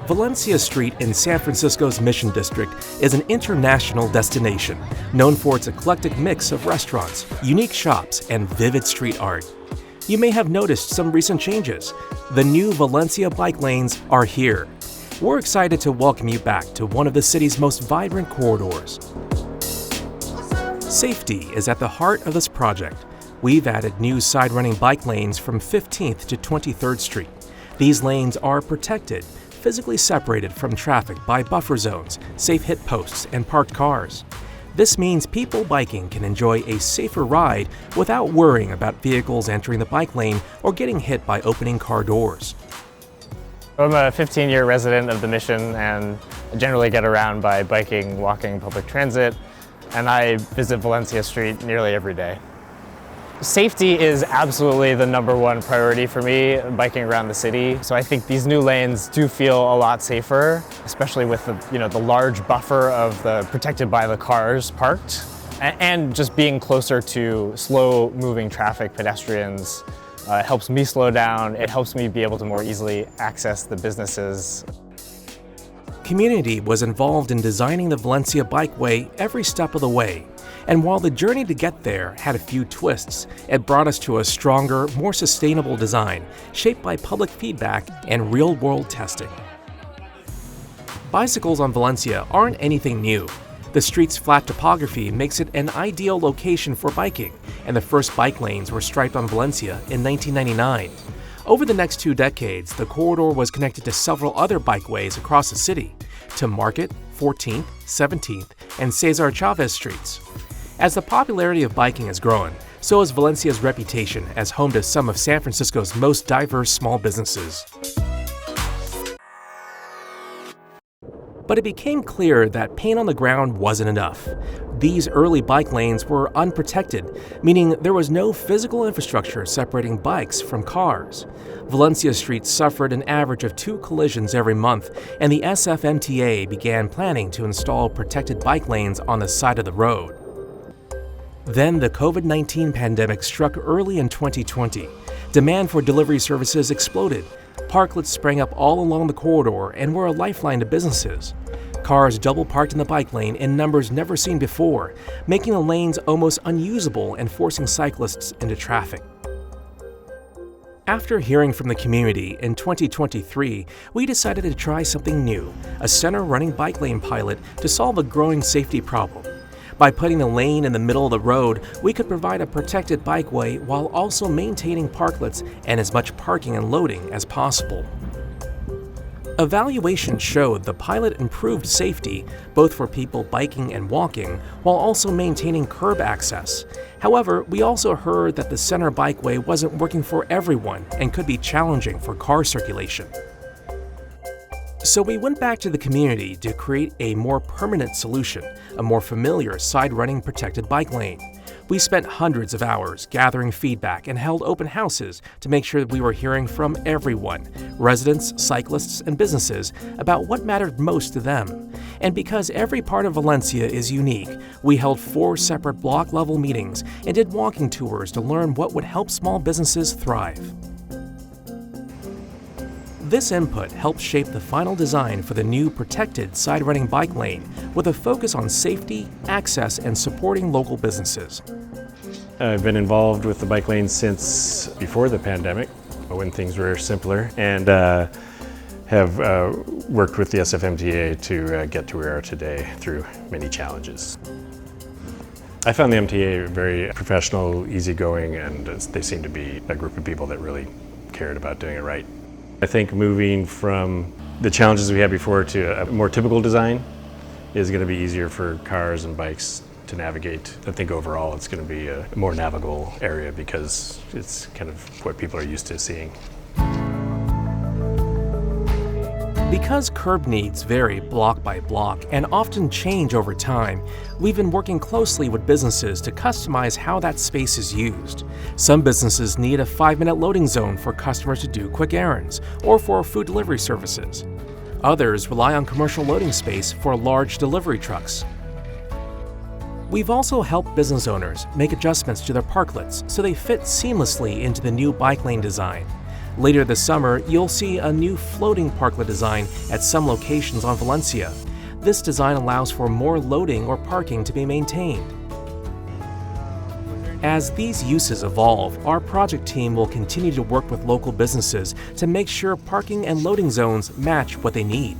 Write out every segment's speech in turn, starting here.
Valencia Street in San Francisco's Mission District is an international destination, known for its eclectic mix of restaurants, unique shops, and vivid street art. You may have noticed some recent changes. The new Valencia bike lanes are here. We're excited to welcome you back to one of the city's most vibrant corridors. Safety is at the heart of this project. We've added new side-running bike lanes from 15th to 23rd Street. These lanes are protected, physically separated from traffic by buffer zones, safe hit posts, and parked cars. This means people biking can enjoy a safer ride without worrying about vehicles entering the bike lane or getting hit by opening car doors. I'm a 15-year resident of the Mission and generally get around by biking, walking, public transit, and I visit Valencia Street nearly every day. Safety is absolutely the #1 priority for me, biking around the city. So I think these new lanes do feel a lot safer, especially with the large buffer of the protected by the cars parked, and just being closer to slow-moving traffic, pedestrians. It helps me slow down. It helps me be able to more easily access the businesses. Community was involved in designing the Valencia Bikeway every step of the way. And while the journey to get there had a few twists, it brought us to a stronger, more sustainable design, shaped by public feedback and real-world testing. Bicycles on Valencia aren't anything new. The street's flat topography makes it an ideal location for biking, and the first bike lanes were striped on Valencia in 1999. Over the next 2 decades, the corridor was connected to several other bikeways across the city, to Market, 14th, 17th, and Cesar Chavez streets. As the popularity of biking has grown, so has Valencia's reputation as home to some of San Francisco's most diverse small businesses. But it became clear that paint on the ground wasn't enough. These early bike lanes were unprotected, meaning there was no physical infrastructure separating bikes from cars. Valencia Street suffered an average of 2 collisions every month, and the SFMTA began planning to install protected bike lanes on the side of the road. Then the COVID-19 pandemic struck early in 2020. Demand for delivery services exploded. Parklets sprang up all along the corridor and were a lifeline to businesses. Cars double parked in the bike lane in numbers never seen before, making the lanes almost unusable and forcing cyclists into traffic. After hearing from the community in 2023, we decided to try something new, a center-running bike lane pilot to solve a growing safety problem. By putting the lane in the middle of the road, we could provide a protected bikeway while also maintaining parklets and as much parking and loading as possible. Evaluation showed the pilot improved safety, both for people biking and walking, while also maintaining curb access. However, we also heard that the center bikeway wasn't working for everyone and could be challenging for car circulation. So we went back to the community to create a more permanent solution, a more familiar side-running protected bike lane. We spent hundreds of hours gathering feedback and held open houses to make sure that we were hearing from everyone, residents, cyclists, and businesses, about what mattered most to them. And because every part of Valencia is unique, we held 4 separate block-level meetings and did walking tours to learn what would help small businesses thrive. This input helped shape the final design for the new protected side-running bike lane with a focus on safety, access, and supporting local businesses. I've been involved with the bike lane since before the pandemic, when things were simpler, and have worked with the SFMTA to get to where we are today through many challenges. I found the MTA very professional, easygoing, and they seem to be a group of people that really cared about doing it right. I think moving from the challenges we had before to a more typical design is going to be easier for cars and bikes to navigate. I think overall it's going to be a more navigable area because it's kind of what people are used to seeing. Because curb needs vary block by block and often change over time, we've been working closely with businesses to customize how that space is used. Some businesses need a 5-minute loading zone for customers to do quick errands or for food delivery services. Others rely on commercial loading space for large delivery trucks. We've also helped business owners make adjustments to their parklets so they fit seamlessly into the new bike lane design. Later this summer, you'll see a new floating parklet design at some locations on Valencia. This design allows for more loading or parking to be maintained. As these uses evolve, our project team will continue to work with local businesses to make sure parking and loading zones match what they need.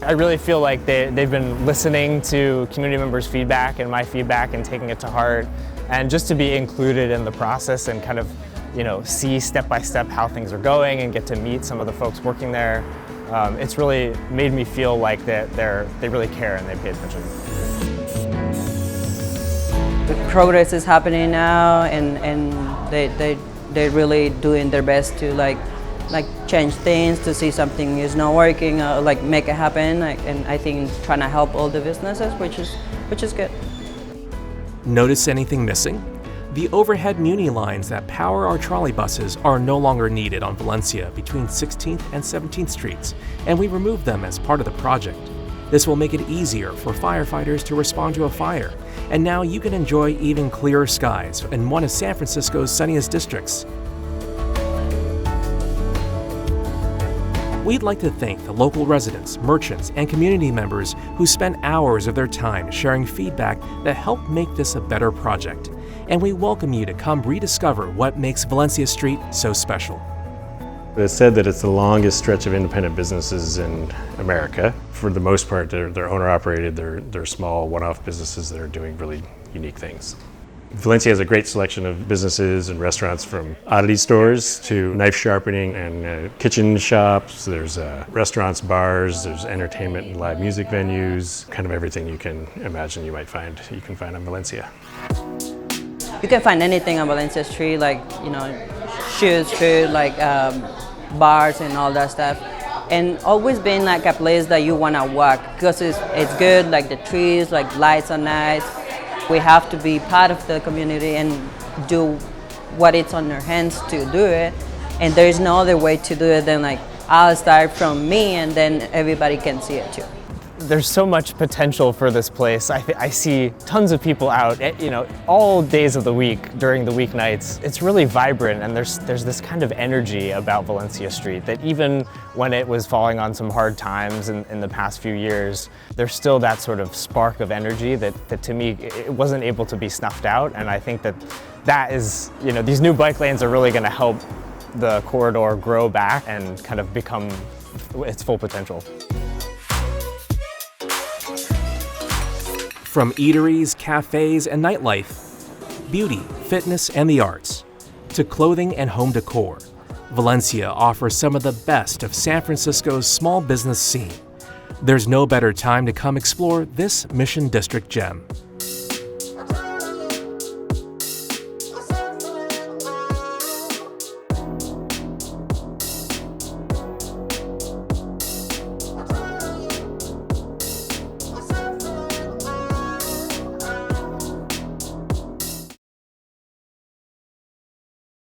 I really feel like they've been listening to community members' feedback and my feedback and taking it to heart, and just to be included in the process and kind of, see step by step how things are going and get to meet some of the folks working there. It's really made me feel like they really care and they pay attention. The progress is happening now, and they're really doing their best to like change things, to see something is not working, make it happen. And I think trying to help all the businesses, which is good. Notice anything missing? The overhead Muni lines that power our trolley buses are no longer needed on Valencia between 16th and 17th Streets, and we removed them as part of the project. This will make it easier for firefighters to respond to a fire, and now you can enjoy even clearer skies in one of San Francisco's sunniest districts. We'd like to thank the local residents, merchants, and community members who spent hours of their time sharing feedback that helped make this a better project. And we welcome you to come rediscover what makes Valencia Street so special. It's said that it's the longest stretch of independent businesses in America. For the most part, they're owner-operated, they're small, one-off businesses that are doing really unique things. Valencia has a great selection of businesses and restaurants, from oddity stores to knife sharpening and kitchen shops. There's restaurants, bars, there's entertainment and live music venues, kind of everything you can imagine you can find on Valencia. You can find anything on Valencia Street, shoes, food, bars and all that stuff. And always being like a place that you want to walk, because it's good, like the trees, lights are nice. We have to be part of the community and do what it's on our hands to do it. And there is no other way to do it than I'll start from me, and then everybody can see it too. There's so much potential for this place. I see tons of people out, all days of the week during the weeknights. It's really vibrant, and there's this kind of energy about Valencia Street that even when it was falling on some hard times in the past few years, there's still that sort of spark of energy that to me, it wasn't able to be snuffed out. And I think that is, these new bike lanes are really gonna help the corridor grow back and kind of become its full potential. From eateries, cafes, and nightlife, beauty, fitness, and the arts, to clothing and home decor, Valencia offers some of the best of San Francisco's small business scene. There's no better time to come explore this Mission District gem.